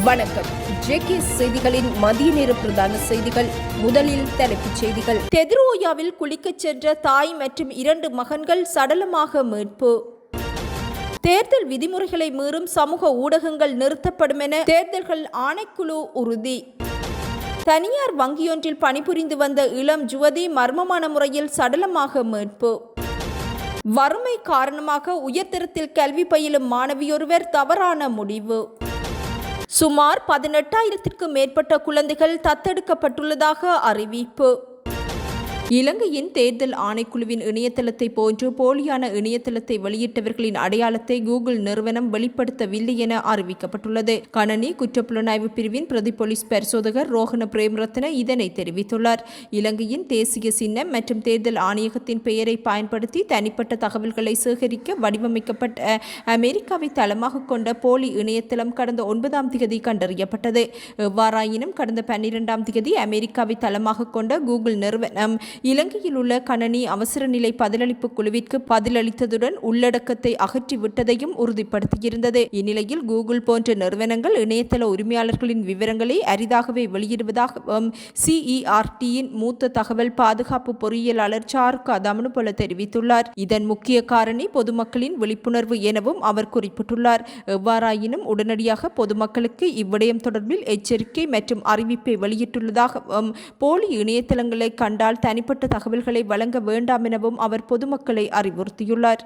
வணக்கம். ஜேகே செய்திகளின் மதிய நேர பிரதான செய்திகள். முதலில் தலைப்புச் செய்திகள். தெத்ரோயாவில் குளிக்கச் சென்ற தாய் மற்றும் 2 மகன்கள் சடலமாக மீட்பு. தேர்தல் விதிமுறைகளை மீறும் சமூக ஊடகங்கள் நிறுத்தப்படும் என தேர்தல்கள் ஆணைக்குழு உறுதி. தனியார் வங்கியொன்றில் பணிபுரிந்து வந்த இளம் யுவதி மர்மமான முறையில் சடலமாக மீட்பு. வறுமை காரணமாக உயர்தரத்தில் கல்வி பயிலும் மாணவியொருவர் தவறான முடிவு. சுமார் 18,000க்கும் மேற்பட்ட குழந்தைகள் தத்தெடுக்கப்பட்டுள்ளதாக அறிவிப்பு. இலங்கையின் தேர்தல் ஆணைக்குழுவின் இணையதளத்தை போன்று போலியான இணையதளத்தை வெளியிட்டவர்களின் அடையாளத்தை கூகுள் நிறுவனம் வெளிப்படுத்தவில்லை என அறிவிக்கப்பட்டுள்ளது. கணனி குற்றப்புலனாய்வு பிரிவின் பிரதி போலீஸ் பரிசோதகர் ரோஹண பிரேமரத்ன இதனை தெரிவித்துள்ளார். இலங்கையின் தேசிய சின்னம் மற்றும் தேர்தல் ஆணையகத்தின் பெயரை பயன்படுத்தி தனிப்பட்ட தகவல்களை சேகரிக்க வடிவமைக்கப்பட்ட அமெரிக்காவை தளமாக கொண்ட போலி இணையதளம் கடந்த 9ஆம் தேதி கண்டறியப்பட்டது. எவ்வாறாயினும் கடந்த 12ஆம் தேதி அமெரிக்காவை தளமாக கொண்ட கூகுள் நிறுவனம் இலங்கையில் உள்ள கணனி அவசர நிலை பதிலளிப்பு குழுவிற்கு பதிலளித்ததுடன் உள்ளடக்கத்தை அகற்றிவிட்டதையும் உறுதிப்படுத்தியிருந்தது. இந்நிலையில் கூகுள் போன்ற நிறுவனங்கள் இணையதள உரிமையாளர்களின் விவரங்களை அரிதாகவே வெளியிடுவதாகவும் CERTயின் மூத்த தகவல் பாதுகாப்பு பொறியியலாளர் சாருக்கா தமனுபல தெரிவித்துள்ளார். இதன் முக்கிய காரணி பொதுமக்களின் விழிப்புணர்வு எனவும் அவர் குறிப்பிட்டுள்ளார். எவ்வாறாயினும் உடனடியாக பொதுமக்களுக்கு இவ்விடயம் தொடர்பில் எச்சரிக்கை மற்றும் அறிவிப்பை வெளியிட்டுள்ளதாகவும் போலி இணையதளங்களை கண்டால் தனிப்பட்ட தகவல்களை வழங்க வேண்டாம் எனவும் அவர் பொதுமக்களை அறிவுறுத்தியுள்ளார்.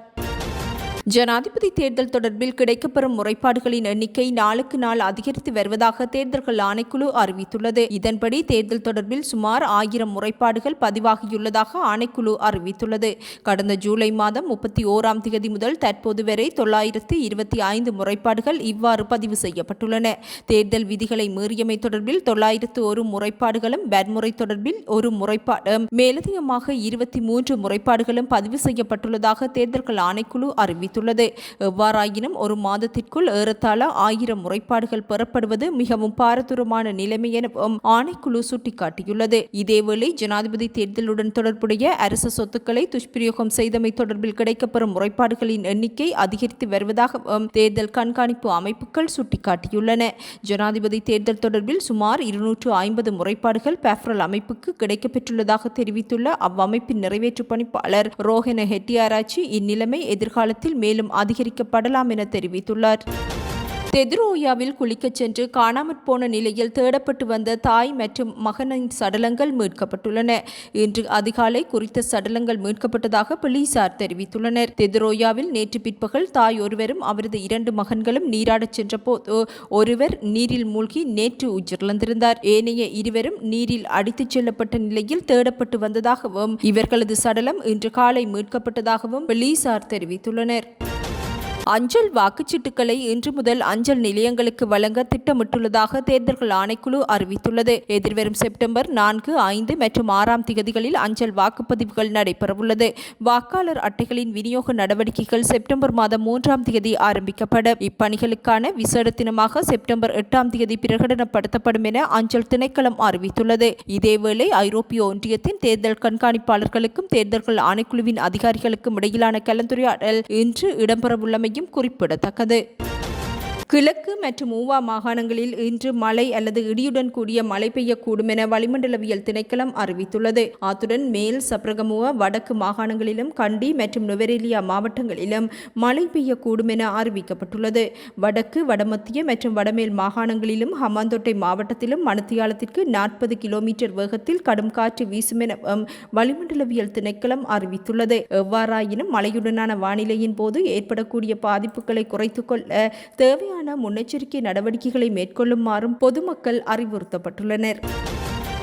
ஜனாதிபதி தேர்தல் தொடர்பில் கிடைக்கப்பெறும் முறைப்பாடுகளின் எண்ணிக்கை நாளுக்கு நாள் அதிகரித்து வருவதாக தேர்தல்கள் ஆணைக்குழு அறிவித்துள்ளது. இதன்படி தேர்தல் தொடர்பில் சுமார் 1000 முறைப்பாடுகள் பதிவாகியுள்ளதாக ஆணைக்குழு அறிவித்துள்ளது. கடந்த ஜூலை மாதம் 31ஆம் தேதி முதல் தற்போது வரை 925 முறைப்பாடுகள் இவ்வாறு பதிவு செய்யப்பட்டுள்ளன. தேர்தல் விதிகளை மீறியமை தொடர்பில் 901 முறைப்பாடுகளும், வன்முறை தொடர்பில் 1 முறைப்பாடும், மேலதிகமாக 23 முறைப்பாடுகளும் பதிவு செய்யப்பட்டுள்ளதாக தேர்தல்கள் ஆணைக்குழு அறிவித்துள்ளது. எவ்வாறாயினும் ஒரு மாதத்திற்குள் ஏறத்தாழ 1000 முறைப்பாடுகள் பெறப்படுவது மிகவும் பாரதூரமான நிலைமை எனவும் ஆணைக்குழு சுட்டிக்காட்டியுள்ளது. இதேவேளை ஜனாதிபதி தேர்தலுடன் தொடர்புடைய அரசு சொத்துக்களை துஷ்பிரயோகம் செய்தமை தொடர்பில் கிடைக்கப்பெறும் முறைப்பாடுகளின் எண்ணிக்கை அதிகரித்து வருவதாகவும் தேர்தல் கண்காணிப்பு அமைப்புகள் சுட்டிக்காட்டியுள்ளன. ஜனாதிபதி தேர்தல் தொடர்பில் சுமார் 250 முறைப்பாடுகள் பெஃப்ரல் அமைப்புக்கு கிடைக்கப்பெற்றுள்ளதாக தெரிவித்துள்ள அவ்வமைப்பின் நிறைவேற்று பணிப்பாளர் ரோஹண ஹெட்டியாராச்சி இந்நிலைமை எதிர்காலத்தில் மேலும் அதிகரிக்கப்படலாம் என தெரிவித்துள்ளார். தெத்ரோயாவில் குளிக்கச் சென்று காணாமற் போன நிலையில் தேடப்பட்டு வந்த தாய் மற்றும் மகனின் சடலங்கள் மீட்கப்பட்டுள்ளன. இன்று அதிகாலை குறித்த சடலங்கள் மீட்கப்பட்டதாக போலீசார் தெரிவித்துள்ளனர். தெத்ரோயாவில் நேற்று பிற்பகல் தாய் ஒருவரும் அவரது 2 மகன்களும் நீராடச் சென்றபோது ஒருவர் நீரில் மூழ்கி நேற்று உயிரிழந்திருந்தார். ஏனைய இருவரும் நீரில் அடித்துச் செல்லப்பட்ட நிலையில் தேடப்பட்டு வந்ததாகவும் இவர்களது சடலம் இன்று காலை மீட்கப்பட்டதாகவும் போலீசார் தெரிவித்துள்ளனர். அஞ்சல் வாக்குச்சீட்டுகளை இன்று முதல் அஞ்சல் நிலையங்களுக்கு வழங்க திட்டமிட்டுள்ளதாக தேர்தல்கள் ஆணைக்குழு அறிவித்துள்ளது. எதிர்வரும் செப்டம்பர் 4, 5 மற்றும் 6ஆம் தேதிகளில் அஞ்சல் வாக்குப்பதிவுகள் நடைபெறவுள்ளது. வாக்காளர் அட்டைகளின் விநியோக நடவடிக்கைகள் செப்டம்பர் மாதம் 3ஆம் தேதி ஆரம்பிக்கப்படும். இப்பணிகளுக்கான விசேட தினமாக செப்டம்பர் 8ஆம் தேதி பிரகடனப்படுத்தப்படும் என அஞ்சல் திணைக்களம் அறிவித்துள்ளது. இதேவேளை ஐரோப்பிய ஒன்றியத்தின் தேர்தல் கண்காணிப்பாளர்களுக்கும் தேர்தல்கள் ஆணைக்குழுவின் அதிகாரிகளுக்கும் இடையிலான கலந்துரையாடல் இன்று இடம்பெறவுள்ளமை குறிப்பிடத்தக்கது. கிழக்கு மற்றும் ஊவா மாகாணங்களில் இன்று மழை அல்லது இடியுடன் கூடிய மழை பெய்யக்கூடும் என வளிமண்டலவியல் திணைக்களம் அறிவித்துள்ளது. அத்துடன் மேல் சப்ரகமுவ வடக்கு மாகாணங்களிலும் கண்டி மற்றும் நுவரெலியா மாவட்டங்களிலும் மழை பெய்யக்கூடும் என அறிவிக்கப்பட்டுள்ளது. வடக்கு, வடமத்திய மற்றும் வடமேல் மாகாணங்களிலும் ஹம்பாந்தோட்டை மாவட்டத்திலும் மணித்தியாலத்திற்கு 40 கிலோமீட்டர் வேகத்தில் கடும் காற்று வீசும் என வளிமண்டலவியல் திணைக்களம் அறிவித்துள்ளது. எவ்வாறாயினும் மழையுடனான வானிலையின் போது ஏற்படக்கூடிய பாதிப்புகளை குறைத்துக் கொள்ள தேவையான முன்னெச்சரிக்கை நடவடிக்கைகளை மேற்கொள்ளுமாறும் பொதுமக்கள் அறிவுறுத்தப்பட்டுள்ளனர்.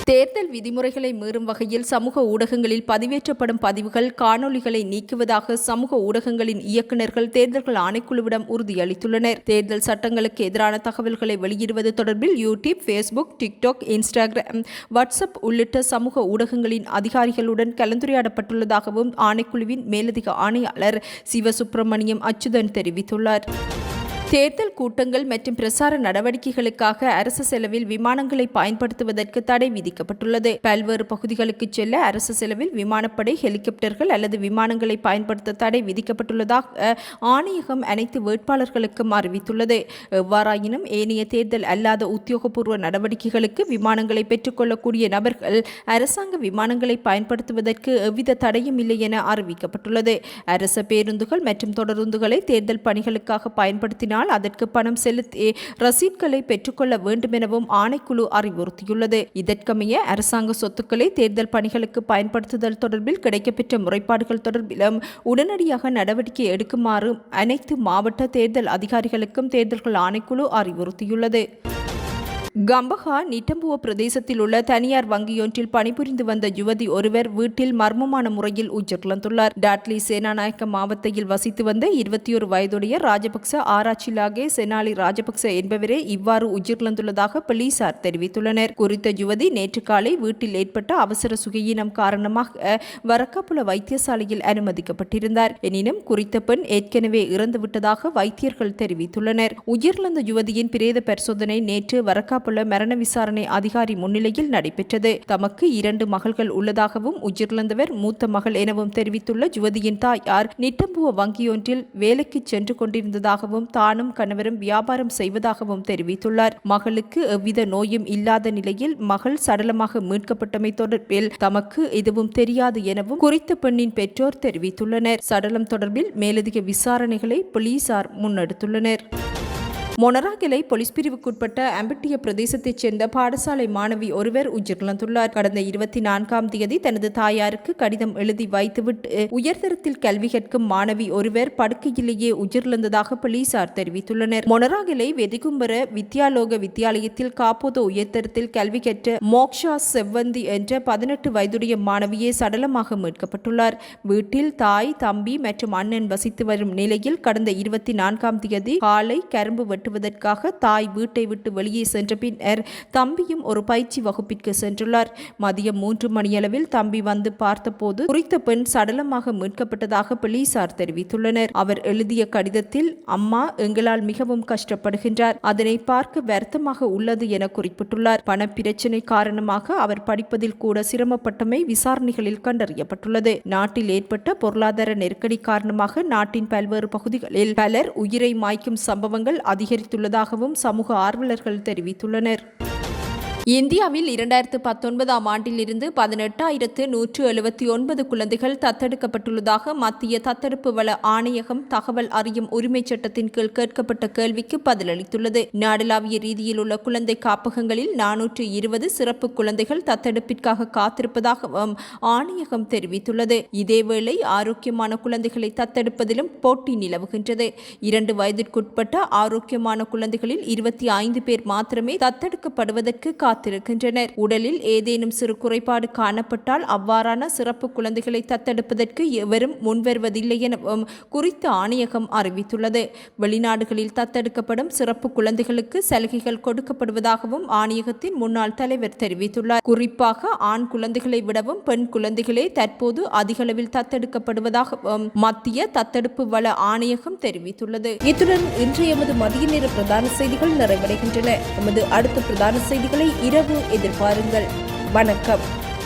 தேர்தல் விதிமுறைகளை மீறும் வகையில் சமூக ஊடகங்களில் பதிவேற்றப்படும் பதிவுகள், காணொலிகளை நீக்குவதாக சமூக ஊடகங்களின் இயக்குநர்கள் தேர்தல்கள் ஆணைக்குழுவிடம் உறுதியளித்துள்ளனர். தேர்தல் சட்டங்களுக்கு எதிரான தகவல்களை வெளியிடுவது தொடர்பில் YouTube, Facebook, TikTok, Instagram, WhatsApp உள்ளிட்ட சமூக ஊடகங்களின் அதிகாரிகளுடன் கலந்துரையாடப்பட்டுள்ளதாகவும் ஆணைக்குழுவின் மேலதிக ஆணையாளர் சிவசுப்பிரமணியம் அச்சுதன் தெரிவித்துள்ளார். தேர்தல் கூட்டங்கள் மற்றும் பிரசார நடவடிக்கைகளுக்காக அரசு செலவில் விமானங்களை பயன்படுத்துவதற்கு தடை விதிக்கப்பட்டுள்ளது. பல்வேறு பகுதிகளுக்கு செல்ல அரசு செலவில் விமானப்படை, ஹெலிகாப்டர்கள் அல்லது விமானங்களை பயன்படுத்த தடை விதிக்கப்பட்டுள்ளதாக ஆணையகம் அனைத்து வேட்பாளர்களுக்கும் அறிவித்துள்ளது. எவ்வாறாயினும் ஏனைய தேர்தல் அல்லாத உத்தியோகபூர்வ நடவடிக்கைகளுக்கு விமானங்களை பெற்றுக்கொள்ளக்கூடிய நபர்கள் அரசாங்க விமானங்களை பயன்படுத்துவதற்கு எவ்வித தடையும் இல்லை என அறிவிக்கப்பட்டுள்ளது. அரச பேருந்துகள் மற்றும் தொடருந்துகளை தேர்தல் பணிகளுக்காக பயன்படுத்தினால் அதற்கு பணம் செலுத்தி ரசீட்களை பெற்றுக்கொள்ள வேண்டும் எனவும் ஆணைக்குழு அறிவுறுத்தியுள்ளது. இதற்கமைய அரசாங்க சொத்துக்களை தேர்தல் பணிகளுக்கு பயன்படுத்துதல் தொடர்பில் கிடைக்கப்பெற்ற முறைப்பாடுகள் தொடர்பிலும் உடனடியாக நடவடிக்கை எடுக்குமாறு அனைத்து மாவட்ட தேர்தல் அதிகாரிகளுக்கும் தேர்தல்கள் ஆணைக்குழு அறிவுறுத்தியுள்ளது. கம்பஹா நிட்டம்புவ பிரதேசத்தில் உள்ள தனியார் வங்கியொன்றில் பணிபுரிந்து வந்த யுவதி ஒருவர் வீட்டில் மர்மமான முறையில் உயிரிழந்துள்ளார். டாட்லி சேனாநாயக்க மாவட்டத்தில் வசித்து வந்த 21 வயதுடைய ராஜபக்ச ஆராய்ச்சிலாகே செனாலி ராஜபக்ச என்பவரே இவ்வாறு உயிரிழந்துள்ளதாக போலீசார் தெரிவித்துள்ளனர். குறித்த யுவதி நேற்று காலை வீட்டில் ஏற்பட்ட அவசர சுகையினம் காரணமாக வரக்காப்புல வைத்தியசாலையில் அனுமதிக்கப்பட்டிருந்தார். எனினும் குறித்த பெண் ஏற்கனவே இறந்துவிட்டதாக வைத்தியர்கள் தெரிவித்துள்ளனர். உயிரிழந்த யுவதியின் பிரேத பரிசோதனை நேற்று வரக்காப்புல மரண விசாரணை அதிகாரி முன்னிலையில் நடைபெற்றது. தமக்கு 2 மகள்கள் உள்ளதாகவும் உயிரிழந்தவர் மூத்த மகள் எனவும் தெரிவித்துள்ள யுவதியின் தாயார் நிட்டம்புவ வங்கியொன்றில் வேலைக்கு சென்று கொண்டிருந்ததாகவும் தானும் கணவரும் வியாபாரம் செய்வதாகவும் தெரிவித்துள்ளார். மகளுக்கு எவ்வித நோயும் இல்லாத நிலையில் மகள் சடலமாக மீட்கப்பட்டமை தொடர்பில் தமக்கு எதுவும் தெரியாது எனவும் குறித்த பெண்ணின் பெற்றோர் தெரிவித்துள்ளனர். சடலம் தொடர்பில் மேலதிக விசாரணைகளை போலீசார் முன்னெடுத்துள்ளனர். மொனராகலை போலீஸ் பிரிவுக்குட்பட்ட அம்பிட்டிய பிரதேசத்தைச் சேர்ந்த பாடசாலை மாணவி ஒருவர் உயிரிழந்துள்ளார். கடந்த 24ஆம் தேதி தனது தாயாருக்கு கடிதம் எழுதி வைத்துவிட்டு உயர்தரத்தில் கல்வி கற்கும் மாணவி ஒருவர் படுக்கையிலேயே உயிரிழந்ததாக போலீசார் தெரிவித்துள்ளனர். மொனராகலை வெதிகும்பர வித்யாலோக வித்தியாலயத்தில் காப்போத உயர்தரத்தில் கல்வி கற்ற மோக்ஷா செவ்வந்தி என்ற 18 வயதுடைய மாணவியே சடலமாக மீட்கப்பட்டுள்ளார். வீட்டில் தாய், தம்பி மற்றும் அண்ணன் வசித்து வரும் நிலையில் கடந்த 24ஆம் தேதி காலை கரும்பு வெட்டுவதற்காக தாய் வீட்டை விட்டு வெளியே சென்ற பின்னர் தம்பியும் ஒரு பயிற்சி வகுப்பிற்கு சென்றுள்ளார். மதியம் 3 மணியளவில் தம்பி வந்து பார்த்தபோது குறித்த பெண் சடலமாக மீட்கப்பட்டதாக போலீசார் தெரிவித்துள்ளனர். அவர் எழுதிய கடிதத்தில், அம்மா எங்களால் மிகவும் கஷ்டப்படுகின்றார், அதனை பார்க்க வருத்தமாக உள்ளது என குறிப்பிட்டுள்ளார். பணப்பிரச்சினை காரணமாக அவர் படிப்பதில் கூட சிரமப்பட்டமை விசாரணைகளில் கண்டறியப்பட்டுள்ளது. நாட்டில் ஏற்பட்ட பொருளாதார நெருக்கடி காரணமாக நாட்டின் பல்வேறு பகுதிகளில் பலர் உயிரை மாய்க்கும் சம்பவங்கள் அதிகரித்துள்ளதாகவும் சமூக ஆர்வலர்கள் தெரிவித்துள்ளனர். இந்தியாவில் 2019ஆம் ஆண்டிலிருந்து 18,179 குழந்தைகள் தத்தெடுக்கப்பட்டுள்ளதாக மத்திய தத்தெடுப்பு வள ஆணையகம் தகவல் அறியும் உரிமைச் சட்டத்தின் கீழ் கேட்கப்பட்ட கேள்விக்கு பதிலளித்துள்ளது. நாடளாவிய ரீதியில் உள்ள குழந்தை காப்பகங்களில் 420 சிறப்பு குழந்தைகள் தத்தெடுப்பிற்காக காத்திருப்பதாகவும் ஆணையகம் தெரிவித்துள்ளது. இதேவேளை ஆரோக்கியமான குழந்தைகளை தத்தெடுப்பதிலும் போட்டி நிலவுகின்றது. 2 வயதிற்குட்பட்ட ஆரோக்கியமான குழந்தைகளில் 25 பேர் மாத்திரமே தத்தெடுக்கப்படுவதற்கு காத்திருக்கின்றனர். உடலில் ஏதேனும் சிறு குறைபாடு காணப்பட்டால் அவ்வாறான சிறப்பு குழந்தைகளை தத்தெடுப்பதற்கு எவரும் முன்வருவதில்லை எனவும் குறித்த ஆணையகம் அறிவித்துள்ளது. வெளிநாடுகளில் தத்தெடுக்கப்படும் சிறப்பு குழந்தைகளுக்கு சலுகைகள் கொடுக்கப்படுவதாகவும் ஆணையகத்தின் முன்னாள் தலைவர் தெரிவித்துள்ளார். குறிப்பாக ஆண் குழந்தைகளை விடவும் பெண் குழந்தைகளே தற்போது அதிகளவில் தத்தெடுக்கப்படுவதாகவும் மத்திய தத்தெடுப்பு வள ஆணையகம் தெரிவித்துள்ளது. இத்துடன் இன்றைய மதிய நேர பிரதான செய்திகள் நிறைவடைகின்றன. எமது அடுத்த பிரதான செய்திகளை இரவு எதிர்பாருங்கள். வணக்கம்.